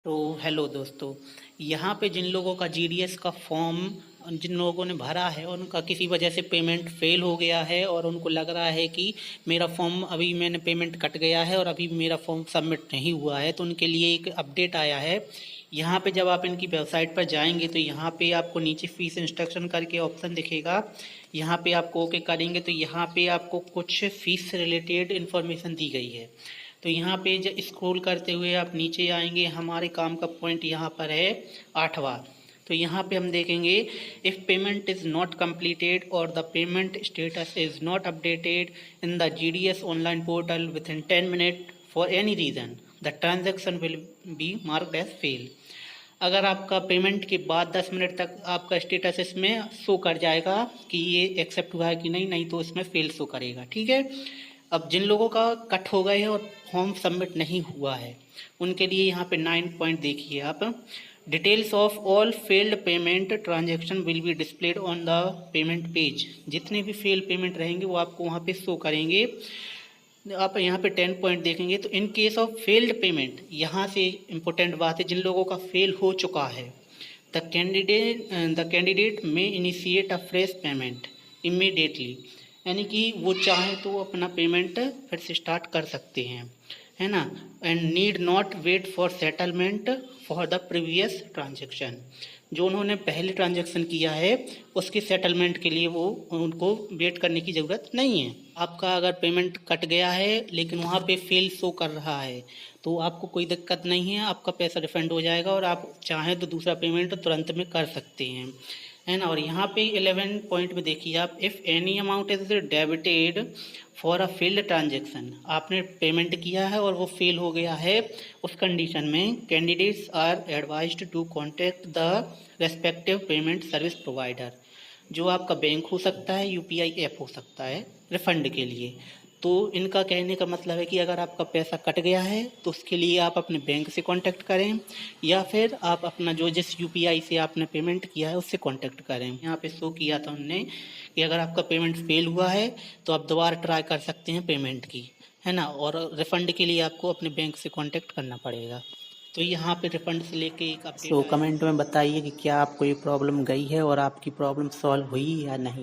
तो हेलो दोस्तों। यहाँ पे जिन लोगों का जीडीएस का फॉर्म जिन लोगों ने भरा है उनका किसी वजह से पेमेंट फेल हो गया है और उनको लग रहा है कि मेरा फॉर्म अभी मैंने पेमेंट कट गया है और अभी मेरा फॉर्म सबमिट नहीं हुआ है, तो उनके लिए एक अपडेट आया है। यहाँ पे जब आप इनकी वेबसाइट पर जाएंगे तो यहाँ पे आपको नीचे फीस इंस्ट्रक्शन करके ऑप्शन दिखेगा। यहाँ पे आपको ओके करेंगे तो यहाँ पे आपको कुछ फीस से रिलेटेड इन्फॉर्मेशन दी गई है। तो यहाँ पे जब स्क्रॉल करते हुए आप नीचे आएंगे, हमारे काम का पॉइंट यहाँ पर है 8वां। तो यहाँ पे हम देखेंगे if payment is not completed और the payment status is not updated in the GDS online portal within 10 minute for any reason the transaction will be marked as fail. अगर आपका पेमेंट के बाद 10 मिनट तक आपका status इसमें show कर जाएगा कि ये एक्सेप्ट हुआ है कि नहीं, नहीं तो इसमें फेल शो करेगा। ठीक है। अब जिन लोगों का कट हो गए हैं और फॉर्म सबमिट नहीं हुआ है उनके लिए यहाँ पे 9 पॉइंट देखिए आप। Details of all failed payment transaction will be displayed on the payment page. जितने भी फेल पेमेंट रहेंगे वो आपको वहाँ पे शो करेंगे। आप यहाँ पे 10 पॉइंट देखेंगे तो in case of failed payment, यहाँ से इम्पोर्टेंट बात है, जिन लोगों का फेल हो चुका है द कैंडिडेट में initiate a fresh payment immediately, यानी कि वो चाहे तो अपना पेमेंट फिर से स्टार्ट कर सकते हैं, है ना। And need not wait for settlement for the previous transaction. जो उन्होंने पहले ट्रांजेक्शन किया है उसके सेटलमेंट के लिए वो उनको वेट करने की ज़रूरत नहीं है। आपका अगर पेमेंट कट गया है लेकिन वहाँ पे फेल शो कर रहा है तो आपको कोई दिक्कत नहीं है, आपका पैसा रिफंड हो जाएगा और आप चाहें तो दूसरा पेमेंट तुरंत में कर सकते हैं, है ना। और यहाँ पे 11 पॉइंट में देखिए आप, if any amount is debited for a failed transaction, आपने पेमेंट किया है और वो फेल हो गया है, उस कंडीशन में candidates are advised to contact the respective payment service provider. जो आपका बैंक हो सकता है, यूपीआई ऐप हो सकता है रिफंड के लिए। तो इनका कहने का मतलब है कि अगर आपका पैसा कट गया है तो उसके लिए आप अपने बैंक से कांटेक्ट करें या फिर आप अपना जो जिस यूपीआई से आपने पेमेंट किया है उससे कांटेक्ट करें। यहाँ पे शो किया था उनने कि अगर आपका पेमेंट फेल हुआ है तो आप दोबारा ट्राई कर सकते हैं पेमेंट की, है ना। और रिफ़ंड के लिए आपको अपने बैंक से कांटेक्ट करना पड़ेगा। तो यहाँ पे रिफ़ंड से लेके एक अपडेट कमेंट में बताइए कि क्या आपको ये प्रॉब्लम गई है और आपकी प्रॉब्लम सॉल्व हुई या नहीं।